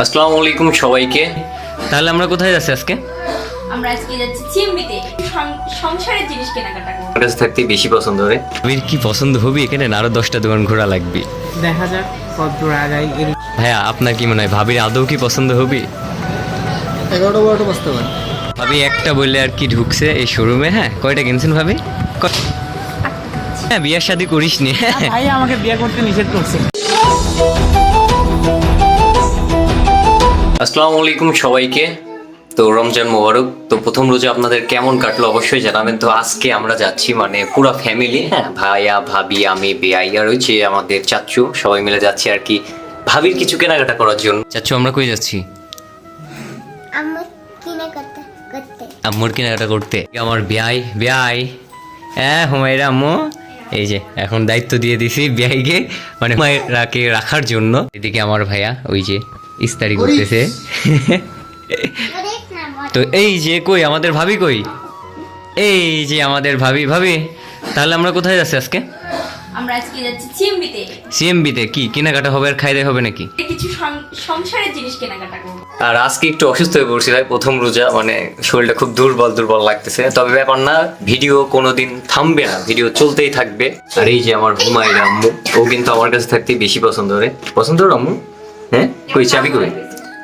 আসসালামু আলাইকুম সবাইকে। তাহলে আমরা কোথায় যাচ্ছি আজকে? আমরা আজকে যাচ্ছি চিমবিতে সংসারের জিনিস কেনাকাটা করব। আমার কাছে থাকতে বেশি পছন্দ করে। ভাবির কি পছন্দ হবে এখানে আরো 10টা দোকান ঘোরা লাগবে। দেখা যাক কত দূর আগাই। ভাইয়া আপনার কি মনে হয় ভাবির আদৌ কি পছন্দ হবে? 11-12টা বসতে পারে। ভাবি একটা বললে আর কি ঢুকছে এই শোরুমে। হ্যাঁ, কয়টা কিনছেন ভাবি? হ্যাঁ, বিয়ার শাদী করিস নি। ভাই আমাকে বিয়ে করতে নিষেধ করছে। আসসালামু আলাইকুম সবাইকে। তো রমজান মোবারক। তো প্রথম রোজা আপনাদের কেমন কাটলো অবশ্যই জানাবেন। তো আজকে আমরা যাচ্ছি মানে পুরো ফ্যামিলি, হ্যাঁ, ভাইয়া ভাবি আমি বেয়াই আর ওই যে আমাদের চাচ্চু সবাই মিলে যাচ্ছি আর কি ভাবির কিছু কেনাকাটা করার জন্য। চাচ্চু আমরা কই যাচ্ছি? আম্মুর কেনাকাটা করতে। আমার বেয়াই বেয়াই হ্যাঁ হুমায়রা আম্মু এই যে এখন দায়িত্ব দিয়ে দিছি বেয়াইকে মানে হুমায়রাকে রাখার জন্য। এদিকে আমার ভাইয়া ওই যে ইস্তারি করতেছে। তো এই যে কই আমাদের ভাবি কই? এই যে আমাদের ভাবি। ভাবি তাহলে আমরা কোথায় যাচ্ছি আজকে? আমরা আজকে যাচ্ছি চিমবিতে। সিএমবিতে কি কেনাকাটা হবে আর খাইতে হবে নাকি? কিছু সংসারের জিনিস কেনাকাটা করব। আর আজকে একটু অসুস্থ হয়ে পড়ছি ভাই, প্রথম রোজা মানে শরীরটা খুব দুর্বল লাগতেছে। তবে ব্যাপার না, ভিডিও কোনোদিন থামবে না, ভিডিও চলতেই থাকবে। আর এই যে আমার হুমায়রা আম্মু, ও কিন্তু আমার কাছে থাকতে বেশি পছন্দ করে। পছন্দ করে আম্মু? হ্যাঁ, কই চাবি কই?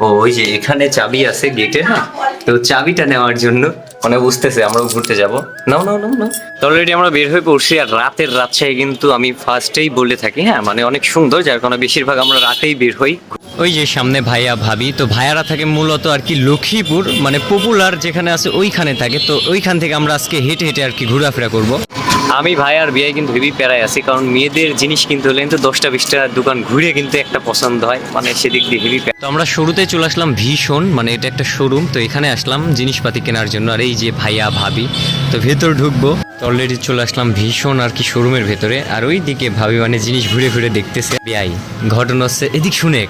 ও ওই যে এখানে চাবি আছে গেটে। হ্যাঁ, তো চাবিটা নেওয়ার জন্য মানে বুঝতেছে আমরাও ঘুরতে যাবো। নাও নাও নাও নাও। অলরেডি আমরা বের হয়ে পড়ছি। আর রাতের রাজশাহী কিন্তু আমি ফার্স্টেই বলে থাকি, হ্যাঁ, মানে অনেক সুন্দর, যার কারণে বেশিরভাগ আমরা রাতেই বের হই। ওই যে সামনে ভাইয়া ভাবি, তো ভাইয়ারা থাকে মূলত আর কি লক্ষ্মীপুর মানে পপুলার যেখানে আছে ওইখানে থাকে। তো ওইখান থেকে আমরা আজকে হেঁটে হেঁটে আর কি ঘোরাফেরা করব। আমি ভাই আর বিয়ে কিন্তু হেভি প্যারায় আছি, কারণ মেয়েদের জিনিস কিনতে হলে কিন্তু 10টা-20টা দোকান ঘুরে কিন্তু একটা পছন্দ হয়, মানে সেদিক দিয়ে হেভি। তো আমরা শুরুতে চলে আসলাম ভীষণ, মানে এটা একটা শোরুম। তো এখানে আসলাম জিনিসপাতি কেনার জন্য। আর এই যে ভাইয়া ভাবি তো ভেতর ঢুকবো। তো অলরেডি চলে আসলাম ভীষণ আর কি শোরুমের ভেতরে। আর ওই দিকে ভাবি মানে জিনিস ঘুরে ঘুরে দেখতেছে। বিয়াই ঘটনা হচ্ছে এদিক শুনে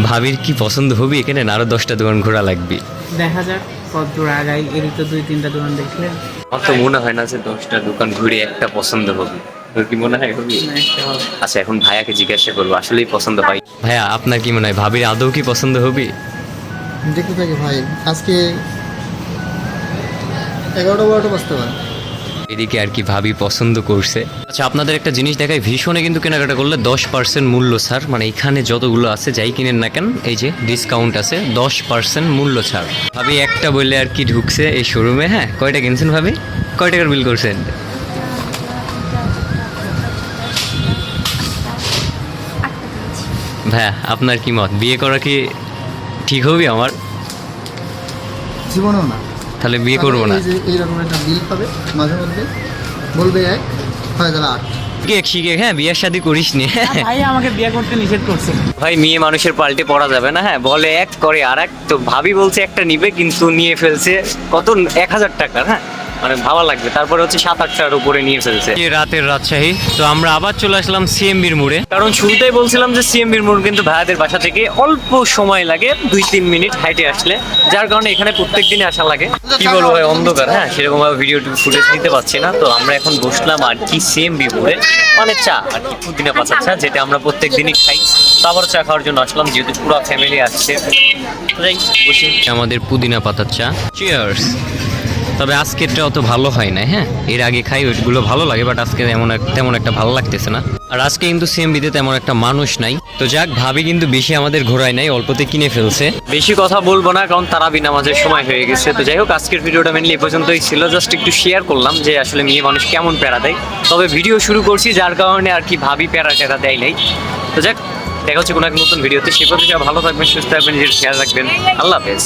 ভাবির কি পছন্দ হবে এখানে আরো 10টা দোকান ঘোরা লাগবে। দেখা যাক কত দূর আগাই। এর তো 2-3টা দোকান দেখলে আমার তো মনে হয় না যে 10টা দোকান ঘুরে একটা পছন্দ হবে। তোর কি মনে হয় হবে? আচ্ছা, এখন ভাইয়াকে জিজ্ঞাসা করবো আসলেই পছন্দ হয়। ভাইয়া আপনার কি মনে হয় ভাবির আদৌ কি পছন্দ হবে? দেখতে থাকি ভাই, আজকে 11-12টা বসতে পারে। এদিকে আর কি ভাবি পছন্দ করছে। আচ্ছা, আপনাদের একটা জিনিস দেখাই, ভীষণে কিন্তু কেনাকাটা করলে 10% মূল্য ছাড়। মানে এখানে যতগুলো আছে যাই কিনেন না কেন এই যে ডিসকাউন্ট আছে, 10% মূল্য ছাড়। ভাবি একটা বললে আর কি ঢুকছে এই শোরুমে। হ্যাঁ, কয়টা কিনছেন ভাবি? কয় টাকার বিল করছেন? ভাইয়া আপনার কি মত, বিয়ে করা কি ঠিক হবে আমার? জীবনেও না। তাহলে বিয়ে করবো না। এই যে এইরকম একটা বিল পাবে মাঝে মধ্যে, বলবে 1 হয়ে যাবে 8। শিখে হ্যাঁ, বিয়ের শাদী করিস নি। ভাই আমাকে বিয়ে করতে নিষেধ করছে। ভাই মেয়ে মানুষের পাল্টে পড়া যাবে না। হ্যাঁ, বলে এক করে আর এক। তো ভাবি বলছে একটা নিবে, কিন্তু নিয়ে ফেলছে কত 1000 টাকার। হ্যাঁ, মানে ভালো লাগবে। তারপরে হচ্ছে 7-8টার উপরে নিয়ে ফেলছে। রাতের রাজশাহী। তো আমরা আবার চলে আসলাম সিএমবির মোড়ে, কারণ শুরুতেই বলছিলাম যে সিএমবির মোড় কিন্তু ভাইয়াদের বাসা থেকে অল্প সময় লাগে, 2-3 মিনিট হাইটে আসলে, যার কারণে এখানে প্রত্যেক দিনই আসা লাগে। কি বলবো ভাই, অন্ধকার। হ্যাঁ, সেরকম ভাবে ভিডিও ফুটেজ নিতে পারছি না। তো আমরা এখন বসলাম আর কি সিএমবি মোড়ে, মানে চা আর কি পুদিনা পাতার চা, যেটা আমরা প্রত্যেক দিনই খাই। তো আবার চা খাওয়ার জন্য আসলাম, যেহেতু পুরো ফ্যামিলি আসছে। বসি আমাদের পুদিনা পাতার চা। চিয়ার্স। তবে আজকেরটা অত ভালো হয় না। হ্যাঁ, এর আগে খাই ওইগুলো ভালো লাগে, বাট আজকে তেমন একটা ভালো লাগতেছে না। আর আজকে কিন্তু সিএমবিতে তেমন একটা মানুষ নাই। তো যাক, ভাবি কিন্তু বেশি আমাদের ঘোরায় নাই, অল্পতে কিনে ফেলছে। বেশি কথা বলবো না, কারণ তারাবি নামাজের সময় হয়ে গেছে। তো যাই হোক, আজকের ভিডিওটা মেনলি এ পর্যন্তই ছিল। জাস্ট একটু শেয়ার করলাম যে আসলে মেয়ে মানুষ কেমন প্যারা দেয়। তবে ভিডিও শুরু করছি যার কারণে আর কি ভাবি প্যারা টেরা দেয় নাই। তো যাক, দেখা হচ্ছে কোনো এক নতুন ভিডিওতে। সে পর্যন্ত ভালো থাকবেন, সুস্থ থাকবেন, নিজের খেয়াল রাখবেন। আল্লাহ হাফেজ।